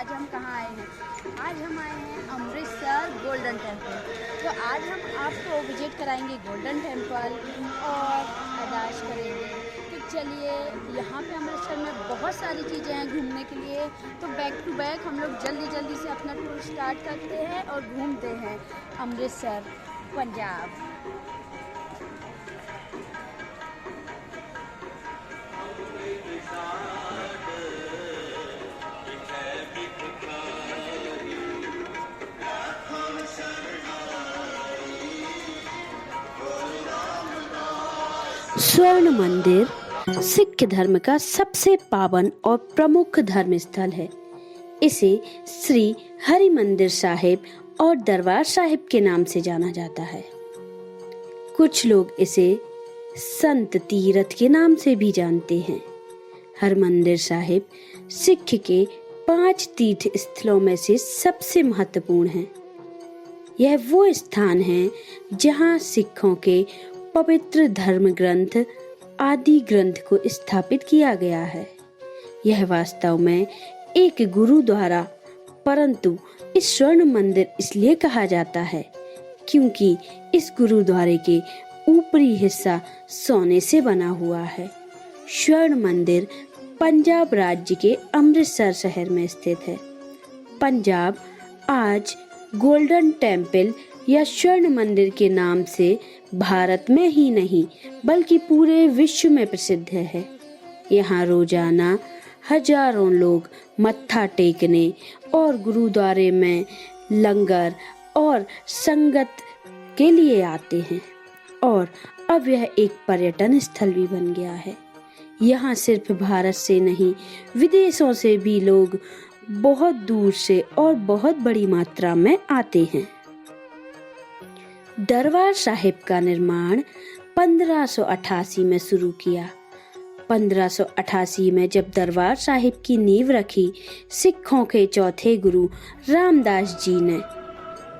आज हम कहाँ आए हैं? आज हम आए हैं अमृतसर गोल्डन टेम्पल। तो आज हम आपको विजिट कराएंगे गोल्डन टेम्पल और अरदास करेंगे। तो चलिए, यहाँ पे अमृतसर में बहुत सारी चीज़ें हैं घूमने के लिए। तो बैक टू बैक हम लोग जल्दी जल्दी से अपना टूर स्टार्ट करते हैं और घूमते हैं अमृतसर, पंजाब। स्वर्ण मंदिर सिख धर्म का सबसे पावन और प्रमुख धर्म स्थल है। इसे श्री हरिमंदिर साहिब और दरबार साहिब के नाम से जाना जाता है। कुछ लोग इसे संत तीरथ के नाम से भी जानते हैं। हरिमंदिर साहिब सिख के 5 तीर्थ स्थलों में से सबसे महत्वपूर्ण है। यह वो स्थान है जहां सिखों के पवित्र धर्म ग्रंथ आदि ग्रंथ को स्थापित किया गया है। यह वास्तव में एक गुरु द्वारा, परंतु इस स्वर्ण मंदिर इसलिए कहा जाता है क्योंकि इस गुरुद्वारे के ऊपरी हिस्सा सोने से बना हुआ है। स्वर्ण मंदिर पंजाब राज्य के अमृतसर शहर में स्थित है। पंजाब आज गोल्डन टेम्पल या स्वर्ण मंदिर के नाम से भारत में ही नहीं बल्कि पूरे विश्व में प्रसिद्ध है। यहाँ रोजाना हजारों लोग मत्था टेकने और गुरुद्वारे में लंगर और संगत के लिए आते हैं और अब यह एक पर्यटन स्थल भी बन गया है। यहाँ सिर्फ भारत से नहीं, विदेशों से भी लोग बहुत दूर से और बहुत बड़ी मात्रा में आते हैं। दरबार साहिब का निर्माण 1588 में शुरू किया। 1588 में जब दरबार साहिब की नींव रखी सिखों के चौथे गुरु रामदास जी ने,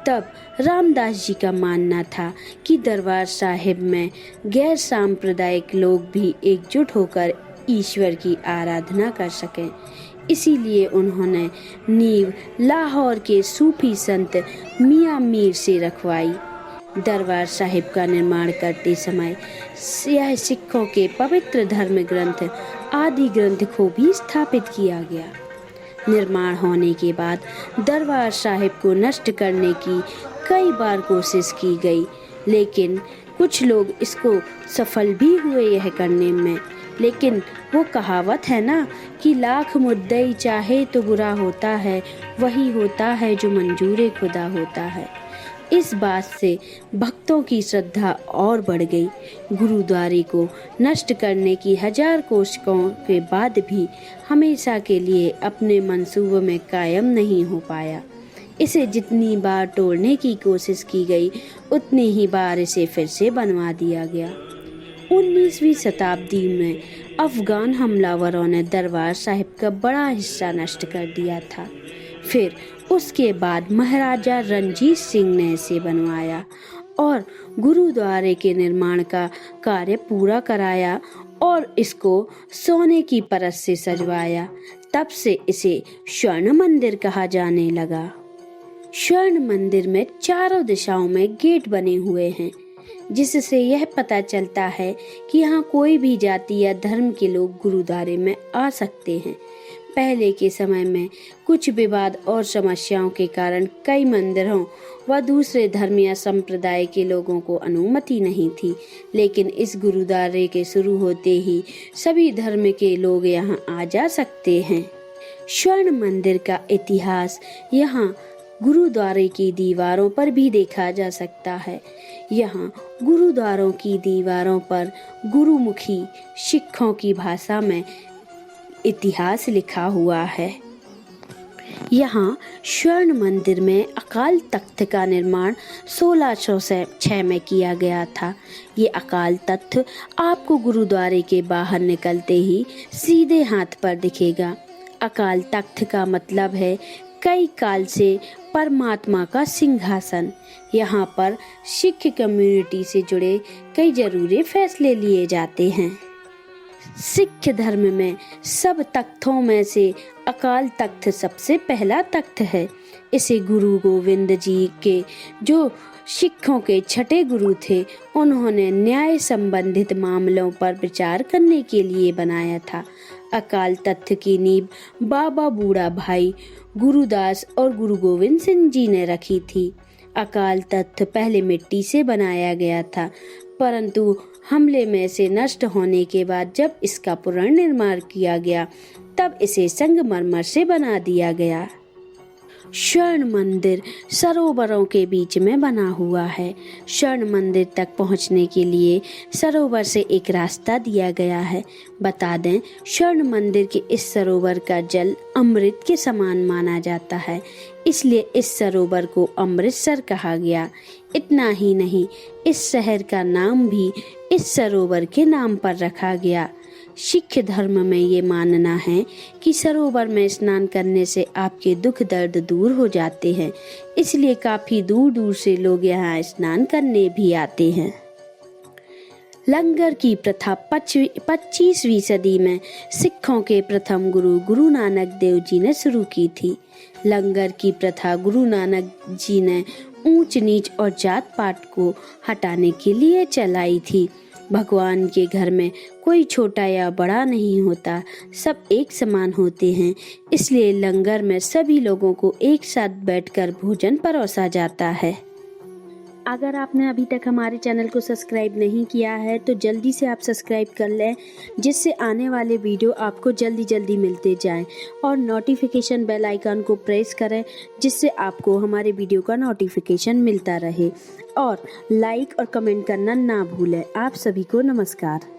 तब रामदास जी का मानना था कि दरबार साहिब में गैर सांप्रदायिक लोग भी एकजुट होकर ईश्वर की आराधना कर सकें। इसीलिए उन्होंने नींव लाहौर के सूफी संत मियां मीर से रखवाई। दरबार साहिब का निर्माण करते समय यह सिखों के पवित्र धर्म ग्रंथ आदि ग्रंथ को भी स्थापित किया गया। निर्माण होने के बाद दरबार साहिब को नष्ट करने की कई बार कोशिश की गई, लेकिन कुछ लोग इसको सफल भी हुए यह करने में। लेकिन वो कहावत है ना कि लाख मुद्दई चाहे तो बुरा होता है, वही होता है जो मंजूर खुदा होता है। इस बात से भक्तों की श्रद्धा और बढ़ गई। गुरुद्वारे को नष्ट करने की 1000 कोशिशों के बाद भी हमेशा के लिए अपने मंसूबों में कायम नहीं हो पाया। इसे जितनी बार तोड़ने की कोशिश की गई, उतनी ही बार इसे फिर से बनवा दिया गया। 19वीं शताब्दी में अफगान हमलावरों ने दरबार साहिब का बड़ा हिस्सा नष्ट कर दिया था। फिर उसके बाद महाराजा रणजीत सिंह ने इसे बनवाया और गुरुद्वारे के निर्माण का कार्य पूरा कराया और इसको सोने की परत से सजवाया। तब से इसे स्वर्ण मंदिर कहा जाने लगा। स्वर्ण मंदिर में चारों दिशाओं में गेट बने हुए हैं, जिससे यह पता चलता है कि यहाँ कोई भी जाति या धर्म के लोग गुरुद्वारे में आ सकते हैं। पहले के समय में कुछ विवाद और समस्याओं के कारण कई मंदिरों व दूसरे धर्म या संप्रदाय के लोगों को अनुमति नहीं थी, लेकिन इस गुरुद्वारे के शुरू होते ही सभी धर्म के लोग यहाँ आ जा सकते हैं। स्वर्ण मंदिर का इतिहास यहाँ गुरुद्वारे की दीवारों पर भी देखा जा सकता है। यहाँ गुरुद्वारों की दीवारों पर गुरुमुखी सिखों की भाषा में इतिहास लिखा हुआ है। यहाँ स्वर्ण मंदिर में अकाल तख्त का निर्माण 1606 में किया गया था। ये अकाल तख्त आपको गुरुद्वारे के बाहर निकलते ही सीधे हाथ पर दिखेगा। अकाल तख्त का मतलब है कई काल से परमात्मा का सिंहासन। यहाँ पर सिख कम्युनिटी से जुड़े कई जरूरी फैसले लिए जाते हैं। सिख धर्म में सब तख्तों में से अकाल तख्त सबसे पहला तख्त है। इसे गुरु गोविंद जी के जो सिखों के छठे गुरु थे, उन्होंने न्याय संबंधित मामलों पर विचार करने के लिए बनाया था। अकाल तख्त की नींव बाबा बूढ़ा भाई गुरुदास और गुरु गोविंद सिंह जी ने रखी थी। अकाल तख्त पहले मिट्टी से बनाया गया था, परंतु हमले में से नष्ट होने के बाद जब इसका पुनर्निर्माण किया गया तब इसे संगमरमर से बना दिया गया। स्वर्ण मंदिर सरोवरों के बीच में बना हुआ है। स्वर्ण मंदिर तक पहुंचने के लिए सरोवर से एक रास्ता दिया गया है। बता दें, स्वर्ण मंदिर के इस सरोवर का जल अमृत के समान माना जाता है, इसलिए इस सरोवर को अमृतसर कहा गया। इतना ही नहीं, इस शहर का नाम भी इस सरोवर के नाम पर रखा गया। सिख धर्म में ये मानना है कि सरोवर में स्नान करने से आपके दुख दर्द दूर हो जाते हैं, इसलिए काफी दूर दूर से लोग यहाँ स्नान करने भी आते हैं। लंगर की प्रथा 25वीं सदी में सिखों के प्रथम गुरु गुरु नानक देव जी ने शुरू की थी। लंगर की प्रथा गुरु नानक जी ने ऊंच नीच और जात पात को हटाने के लिए चलाई थी। भगवान के घर में कोई छोटा या बड़ा नहीं होता, सब एक समान होते हैं, इसलिए लंगर में सभी लोगों को एक साथ बैठकर भोजन परोसा जाता है। अगर आपने अभी तक हमारे चैनल को सब्सक्राइब नहीं किया है तो जल्दी से आप सब्सक्राइब कर लें, जिससे आने वाले वीडियो आपको जल्दी जल्दी मिलते जाएं, और नोटिफिकेशन बेल आइकन को प्रेस करें, जिससे आपको हमारे वीडियो का नोटिफिकेशन मिलता रहे। और लाइक और कमेंट करना ना भूलें। आप सभी को नमस्कार।